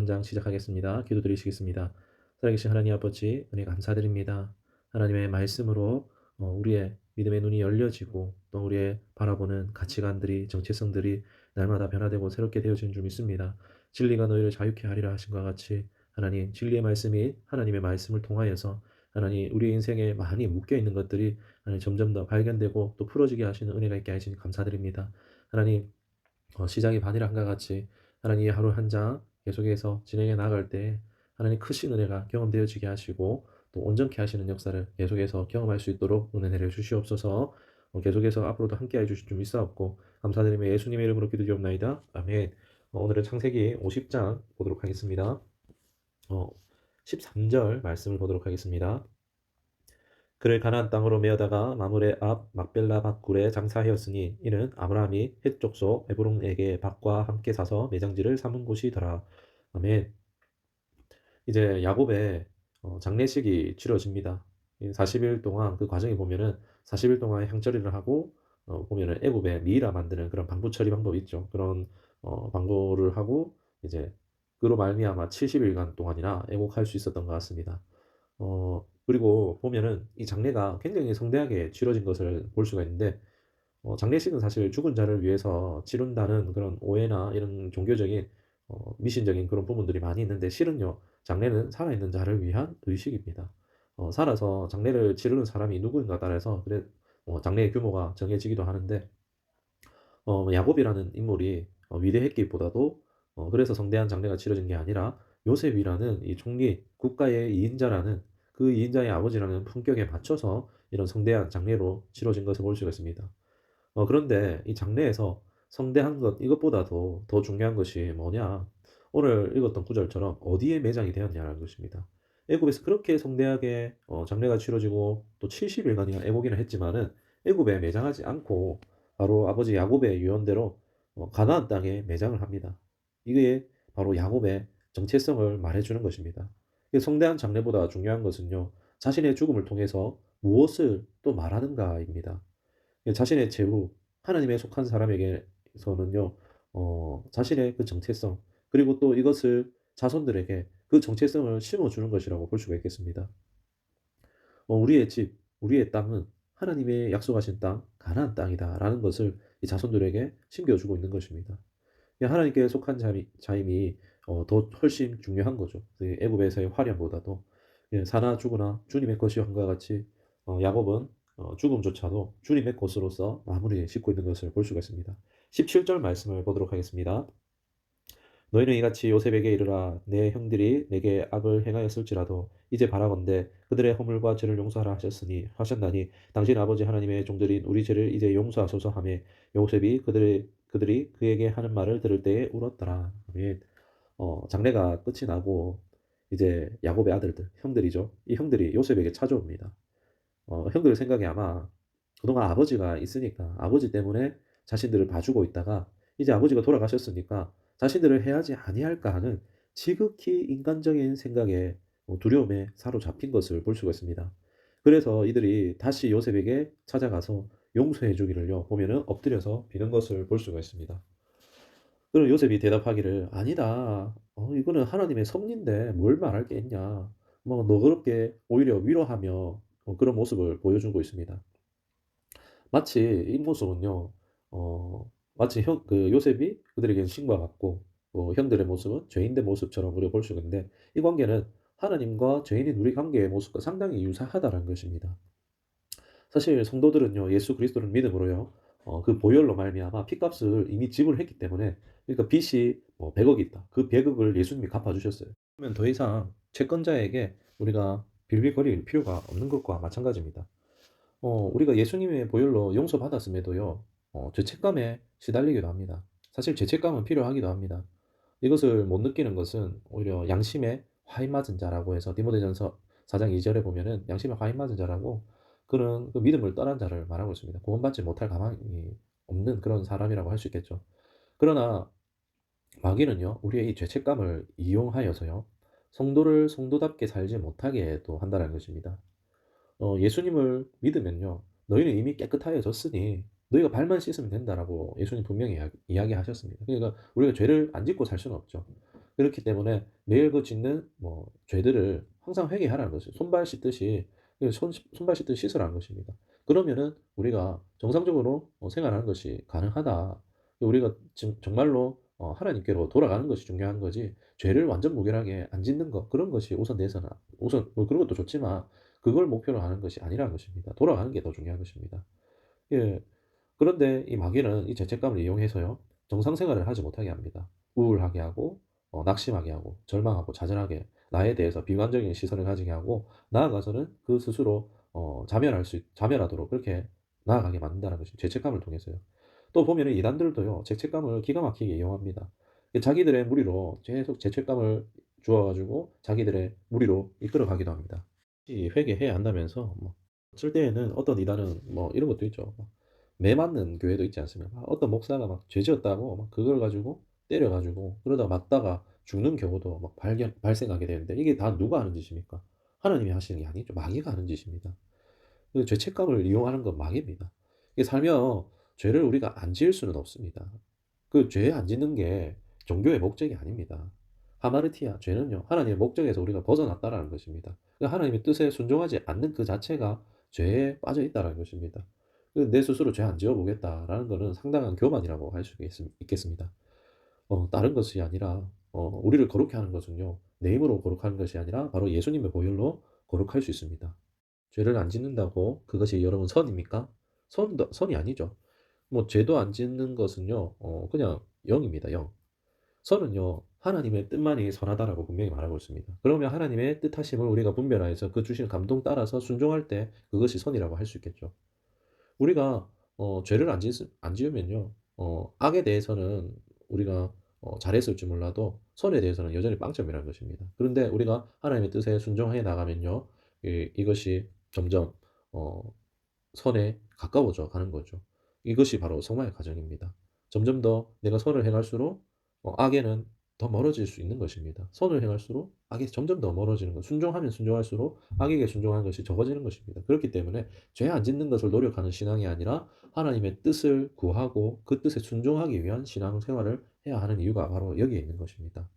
한 장 시작하겠습니다. 기도드리시겠습니다. 살아계신 하나님 아버지, 은혜 감사드립니다. 하나님의 말씀으로 우리의 믿음의 눈이 열려지고 또 우리의 바라보는 가치관들이, 정체성들이 날마다 변화되고 새롭게 되어지는 줄 믿습니다. 진리가 너희를 자유케 하리라 하신 것 같이 하나님 진리의 말씀이 하나님의 말씀을 통하여서 하나님 우리 인생에 많이 묶여 있는 것들이 하나님 점점 더 발견되고 또 풀어지게 하시는 은혜가 있게 하시니 감사드립니다. 하나님 시작이 반이랑과 같이 하나님의 하루 한 장 계속해서 진행해 나갈 때 하나님 크신 은혜가 경험되어지게 하시고 또 온전케 하시는 역사를 계속해서 경험할 수 있도록 은혜 내려 주시옵소서. 계속해서 앞으로도 함께해 주실 줄 믿사옵고 감사드리며 예수님의 이름으로 기도드리옵나이다. 아멘. 오늘은 창세기 50장 보도록 하겠습니다. 13절 말씀을 보도록 하겠습니다. 그를 가나안 땅으로 메어다가 마므레 앞 막벨라 밭굴에 장사하였으니 이는 아브라함이 헷 족속 에브론에게 밭과 함께 사서 매장지를 삼은 곳이더라. 아멘. 이제 야곱의 장례식이 치러집니다. 40일 동안 그 과정에 보면은 40일 동안 향처리를 하고 보면은 애굽에 미이라 만드는 그런 방부 처리 방법이 있죠. 그런 방부를 하고 이제 그로 말미암아 70일간 동안이나 애국할 수 있었던 것 같습니다. 그리고 보면은 이 장례가 굉장히 성대하게 치러진 것을 볼 수가 있는데 장례식은 사실 죽은 자를 위해서 치른다는 그런 오해나 이런 종교적인 미신적인 그런 부분들이 많이 있는데 실은요 장례는 살아있는 자를 위한 의식입니다. 살아서 장례를 치르는 사람이 누구인가 따라서 그래 장례의 규모가 정해지기도 하는데 야곱이라는 인물이 위대했기보다도 그래서 성대한 장례가 치러진 게 아니라 요셉이라는 이 총리 국가의 2인자라는 그 2인자의 아버지라는 품격에 맞춰서 이런 성대한 장례로 치러진 것을 볼 수가 있습니다. 그런데 이 장례에서 성대한 것 이것보다도 더 중요한 것이 뭐냐? 오늘 읽었던 구절처럼 어디에 매장이 되었냐는 것입니다. 애굽에서 그렇게 성대하게 장례가 치러지고 또 70일간이나 애국이나 했지만은 애굽에 매장하지 않고 바로 아버지 야곱의 유언대로 가나안 땅에 매장을 합니다. 이게 바로 야곱의 정체성을 말해주는 것입니다. 성대한 장례보다 중요한 것은요, 자신의 죽음을 통해서 무엇을 또 말하는가입니다. 자신의 제후, 하나님에 속한 사람에게서는요, 자신의 그 정체성, 그리고 또 이것을 자손들에게 그 정체성을 심어주는 것이라고 볼 수가 있겠습니다. 우리의 집, 우리의 땅은 하나님의 약속하신 땅, 가나안 땅이다라는 것을 이 자손들에게 심겨주고 있는 것입니다. 하나님께 속한 자임이 더 훨씬 중요한 거죠. 그 애굽에서의 화려보다도 사나 죽으나 주님의 것이함과 같이 야곱은 죽음조차도 주님의 것으로서 마무리 짓고 있는 것을 볼 수가 있습니다. 17절 말씀을 보도록 하겠습니다. 너희는 이같이 요셉에게 이르라 내 형들이 내게 악을 행하였을지라도 이제 바라건대 그들의 허물과 죄를 용서하라 하셨나니 당신 아버지 하나님의 종들인 우리 죄를 이제 용서하소서 하며 요셉이 그들이 그에게 하는 말을 들을 때에 울었더라. 아멘. 장례가 끝이 나고 이제 야곱의 아들들 형들이죠. 이 형들이 요셉에게 찾아옵니다. 형들 생각에 아마 그동안 아버지가 있으니까 아버지 때문에 자신들을 봐주고 있다가 이제 아버지가 돌아가셨으니까 자신들을 해하지 아니할까 하는 지극히 인간적인 생각에 두려움에 사로잡힌 것을 볼 수가 있습니다. 그래서 이들이 다시 요셉에게 찾아가서 용서해 주기를요 보면은 엎드려서 비는 것을 볼 수가 있습니다. 그럼 요셉이 대답하기를 아니다. 이거는 하나님의 섭리인데 뭘 말할 게 있냐. 뭐 너그럽게 오히려 위로하며 그런 모습을 보여주고 있습니다. 마치 이 모습은요, 마치 그 요셉이 그들에게는 신과 같고, 형들의 모습은 죄인의 모습처럼 우리가 볼 수가 있는데, 이 관계는 하나님과 죄인인 우리 관계의 모습과 상당히 유사하다는 것입니다. 사실 성도들은요, 예수 그리스도를 믿음으로요, 그 보혈로 말미암아 피값을 이미 지불했기 때문에, 그러니까 빚이 100억이 있다. 그 100억을 예수님이 갚아주셨어요. 그러면 더 이상 채권자에게 우리가 빌빌거릴 필요가 없는 것과 마찬가지입니다. 우리가 예수님의 보혈로 용서받았음에도요, 죄책감에 시달리기도 합니다. 사실 죄책감은 필요하기도 합니다. 이것을 못 느끼는 것은 오히려 양심에 화인 맞은 자라고 해서 디모데전서 4장 2절에 보면은 양심에 화인 맞은 자라고 그는 그 믿음을 떠난 자를 말하고 있습니다. 구원받지 못할 가망이 없는 그런 사람이라고 할 수 있겠죠. 그러나 마귀는요, 우리의 이 죄책감을 이용하여서요, 성도를 성도답게 살지 못하게 또 한다는 것입니다. 예수님을 믿으면요. 너희는 이미 깨끗하여졌으니 너희가 발만 씻으면 된다라고 예수님 분명히 이야기하셨습니다. 그러니까 우리가 죄를 안 짓고 살 수는 없죠. 그렇기 때문에 매일 그 짓는 죄들을 항상 회개하라는 거죠. 손발 씻듯이 그 손발 씻듯이 씻으라는 것입니다. 그러면은 우리가 정상적으로 생활하는 것이 가능하다. 우리가 지금 정말로 하나님께로 돌아가는 것이 중요한 거지, 죄를 완전 무결하게 안 짓는 것, 그런 것이 우선돼서는, 우선 그런 것도 좋지만 그걸 목표로 하는 것이 아니라는 것입니다. 돌아가는 게 더 중요한 것입니다. 예. 그런데 이 마귀는 이 죄책감을 이용해서요, 정상 생활을 하지 못하게 합니다. 우울하게 하고 낙심하게 하고 절망하고 좌절하게, 나에 대해서 비관적인 시선을 가지게 하고, 나아가서는 그 스스로 자멸하도록 그렇게 나아가게 만든다는 것이 죄책감을 통해서요. 또 보면은 이단들도요, 죄책감을 기가 막히게 이용합니다. 자기들의 무리로 계속 죄책감을 주어 가지고 자기들의 무리로 이끌어 가기도 합니다. 이 회개해야 한다면서 어쩔 때에는 어떤 이단은 이런 것도 있죠. 매 맞는 교회도 있지 않습니까? 어떤 목사가 막 죄 지었다고 막 그걸 가지고 때려 가지고 그러다가 맞다가 죽는 경우도 막 발생하게 되는데, 이게 다 누가 하는 짓입니까? 하나님이 하시는 게 아니죠. 마귀가 하는 짓입니다. 그 죄책감을 이용하는 건 마귀입니다. 이게 살면 죄를 우리가 안 지을 수는 없습니다. 그 죄 안 짓는 게 종교의 목적이 아닙니다. 하마르티아, 죄는요, 하나님의 목적에서 우리가 벗어났다라는 것입니다. 그 하나님의 뜻에 순종하지 않는 그 자체가 죄에 빠져 있다라는 것입니다. 내 스스로 죄 안 지어 보겠다라는 것은 상당한 교만이라고 할 수 있겠습니다. 다른 것이 아니라, 우리를 거룩해 하는 것은요, 내 힘으로 거룩하는 것이 아니라 바로 예수님의 보혈로 거룩할 수 있습니다. 죄를 안 짓는다고 그것이 여러분 선입니까? 선이 아니죠. 죄도 안 짓는 것은요, 그냥 영입니다, 영. 선은요, 하나님의 뜻만이 선하다라고 분명히 말하고 있습니다. 그러면 하나님의 뜻하심을 우리가 분별하여서 그 주시는 감동 따라서 순종할 때 그것이 선이라고 할 수 있겠죠. 우리가 죄를 안 지으면요, 악에 대해서는 우리가 잘했을지 몰라도 선에 대해서는 여전히 빵점이라는 것입니다. 그런데 우리가 하나님의 뜻에 순종해 나가면요, 이것이 점점 어 선에 가까워져 가는 거죠. 이것이 바로 성화의 과정입니다. 점점 더 내가 선을 행할수록 악에는 더 멀어질 수 있는 것입니다. 선을 행할수록 악에 점점 더 멀어지는 것, 순종하면 순종할수록 악에게 순종하는 것이 적어지는 것입니다. 그렇기 때문에 죄 안 짓는 것을 노력하는 신앙이 아니라 하나님의 뜻을 구하고 그 뜻에 순종하기 위한 신앙 생활을 해야 하는 이유가 바로 여기에 있는 것입니다.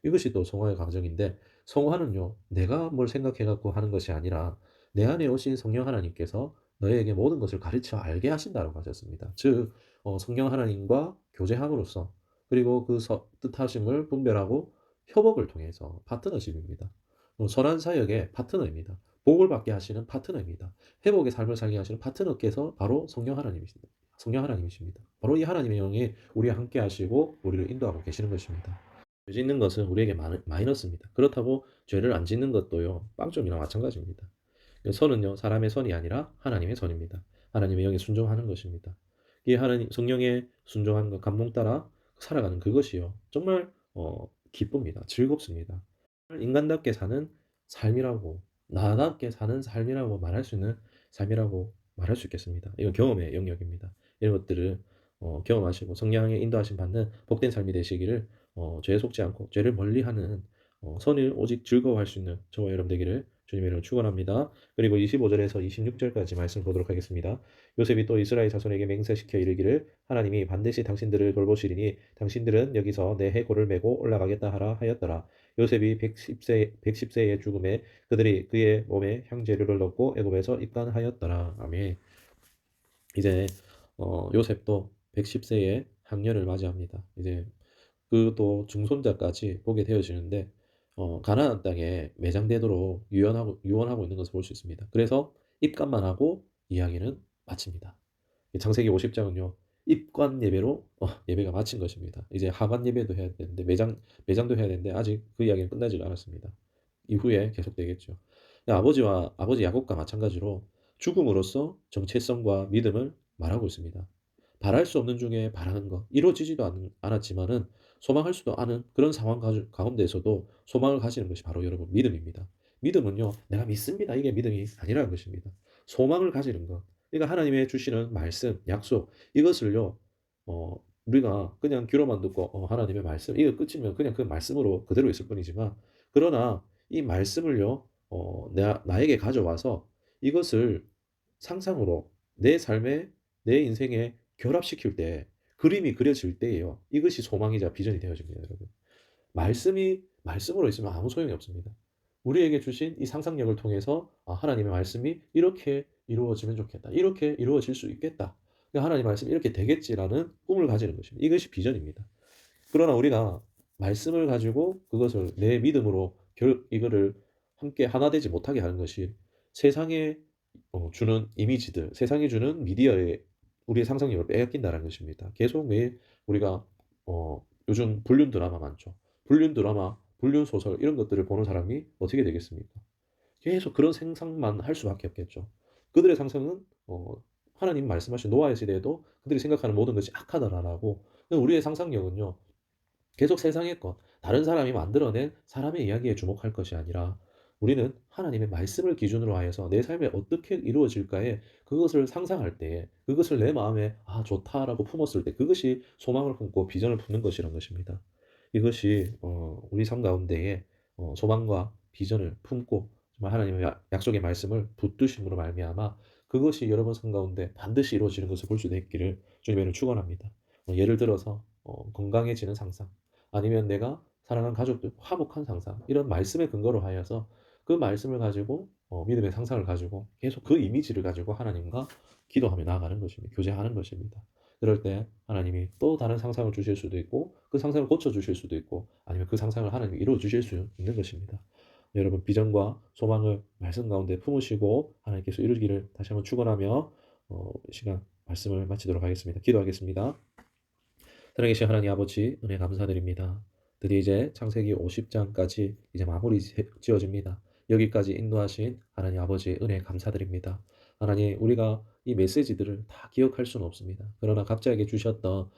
이것이 또 성화의 과정인데, 성화는요, 내가 뭘 생각해 갖고 하는 것이 아니라 내 안에 오신 성령 하나님께서 너희에게 모든 것을 가르쳐 알게 하신다고 하셨습니다. 즉 성령 하나님과 교제함으로써, 그리고 그 뜻하심을 분별하고 협업을 통해서 파트너십입니다. 선한 사역의 파트너입니다. 복을 받게 하시는 파트너입니다. 회복의 삶을 살게 하시는 파트너께서 바로 성령 하나님이십니다. 성령 하나님이십니다. 바로 이 하나님의 영이 우리와 함께 하시고 우리를 인도하고 계시는 것입니다. 죄 짓는 것은 우리에게 마이너스입니다. 그렇다고 죄를 안 짓는 것도요, 빵점이나 마찬가지입니다. 선은요, 사람의 선이 아니라 하나님의 선입니다. 하나님의 영에 순종하는 것입니다. 이 하나님 성령에 순종하는 것, 감동 따라 살아가는 그것이요, 정말 기쁩니다. 즐겁습니다. 인간답게 사는 삶이라고, 나답게 사는 삶이라고 말할 수 있는 삶이라고 말할 수 있겠습니다. 이건 경험의 영역입니다. 이런 것들을 경험하시고 성령의 인도하심 받는 복된 삶이 되시기를, 죄에 속지 않고 죄를 멀리하는 선을 오직 즐거워할 수 있는 저와 여러분 되기를 주님의 이름으로 축원합니다. 그리고 25절에서 26절까지 말씀 보도록 하겠습니다. 요셉이 또 이스라엘 자손에게 맹세시켜 이르기를, 하나님이 반드시 당신들을 돌보시리니 당신들은 여기서 내 해골을 메고 올라가겠다 하라 하였더라. 요셉이 110세의 죽음에 그들이 그의 몸에 향재료를 넣고 애굽에서 입간하였더라. 아멘. 이제 요셉도 110세의 향년을 맞이합니다. 이제 그도 중손자까지 보게 되어지는데, 가나안 땅에 매장되도록 유언하고 있는 것을 볼 수 있습니다. 그래서 입간만 하고 이야기는 마칩니다. 창세기 50장은요, 입관 예배로 예배가 마친 것입니다. 이제 하관 예배도 해야 되는데, 매장도 해야 되는데 아직 그 이야기는 끝나지 않았습니다. 이후에 계속되겠죠. 아버지 야곱과 마찬가지로 죽음으로써 정체성과 믿음을 말하고 있습니다. 바랄 수 없는 중에 바라는 것, 이루어지지도 않았지만은 소망할 수도 않은 그런 상황 가운데에서도 소망을 가지는 것이 바로 여러분 믿음입니다. 믿음은요, 내가 믿습니다, 이게 믿음이 아니라는 것입니다. 소망을 가지는 것. 그러니까 하나님의 주시는 말씀, 약속, 이것을요, 우리가 그냥 귀로만 듣고 하나님의 말씀, 이거 끝이면 그냥 그 말씀으로 그대로 있을 뿐이지만, 그러나 이 말씀을요, 나에게 가져와서 이것을 상상으로 내 삶에, 내 인생에 결합시킬 때, 그림이 그려질 때예요, 이것이 소망이자 비전이 되어집니다, 여러분. 말씀으로 있으면 아무 소용이 없습니다. 우리에게 주신 이 상상력을 통해서 하나님의 말씀이 이렇게 이루어지면 좋겠다. 이렇게 이루어질 수 있겠다. 그러니까 하나님의 말씀이 이렇게 되겠지라는 꿈을 가지는 것입니다. 이것이 비전입니다. 그러나 우리가 말씀을 가지고 그것을 내 믿음으로 이거를 함께 하나 되지 못하게 하는 것이 세상에 주는 이미지들, 세상이 주는 미디어에 우리의 상상력을 빼앗긴다는 것입니다. 계속 매일 우리가 요즘 불륜 드라마 많죠. 불륜 드라마, 불륜 소설 이런 것들을 보는 사람이 어떻게 되겠습니까? 계속 그런 생각만 할 수밖에 없겠죠. 그들의 상상은 하나님 말씀하신 노아의 시대에도 그들이 생각하는 모든 것이 악하다라고. 우리의 상상력은요. 계속 세상의 것, 다른 사람이 만들어낸 사람의 이야기에 주목할 것이 아니라 우리는 하나님의 말씀을 기준으로 하여서 내 삶에 어떻게 이루어질까에 그것을 상상할 때에 그것을 내 마음에 좋다라고 품었을 때 그것이 소망을 품고 비전을 품는 것이란 것입니다. 이것이 우리 삶 가운데에 소망과 비전을 품고 정말 하나님의 약속의 말씀을 붙드심으로 말미암아 그것이 여러분 삶 가운데 반드시 이루어지는 것을 볼 수 있기를 주님의 축원합니다. 예를 들어서 건강해지는 상상 아니면 내가 사랑하는 가족들 화목한 상상 이런 말씀의 근거로 하여서 그 말씀을 가지고 믿음의 상상을 가지고 계속 그 이미지를 가지고 하나님과 기도하며 나아가는 것입니다. 교제하는 것입니다. 그럴 때 하나님이 또 다른 상상을 주실 수도 있고 그 상상을 고쳐 주실 수도 있고 아니면 그 상상을 하나님이 이루어 주실 수 있는 것입니다. 여러분 비전과 소망을 말씀 가운데 품으시고 하나님께서 이루기를 다시 한번 축원하며 시간 말씀을 마치도록 하겠습니다. 기도하겠습니다. 살아계신 하나님 아버지 은혜 감사드립니다. 드디어 이제 창세기 50장까지 이제 마무리 지어집니다. 여기까지 인도하신 하나님 아버지의 은혜 감사드립니다. 하나님 우리가 이 메시지들을 다 기억할 수는 없습니다. 그러나 각자에게 주셨던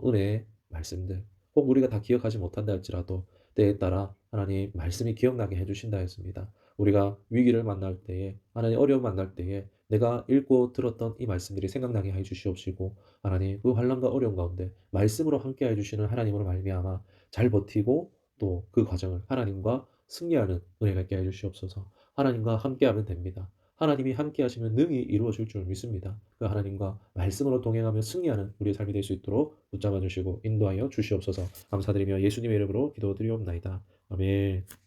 은혜의 말씀들 꼭 우리가 다 기억하지 못한다 할지라도 때에 따라 하나님 말씀이 기억나게 해주신다 했습니다. 우리가 위기를 만날 때에 하나님 어려움 만날 때에 내가 읽고 들었던 이 말씀들이 생각나게 해주시옵시고 하나님 그 환난과 어려움 가운데 말씀으로 함께 해주시는 하나님으로 말미암아 잘 버티고 또 그 과정을 하나님과 승리하는 은혜가 있게 해주시옵소서. 하나님과 함께하면 됩니다. 하나님이 함께하시면 능히 이루어질 줄 믿습니다. 그 하나님과 말씀으로 동행하며 승리하는 우리의 삶이 될 수 있도록 붙잡아 주시고 인도하여 주시옵소서. 감사드리며 예수님의 이름으로 기도드리옵나이다. 아멘.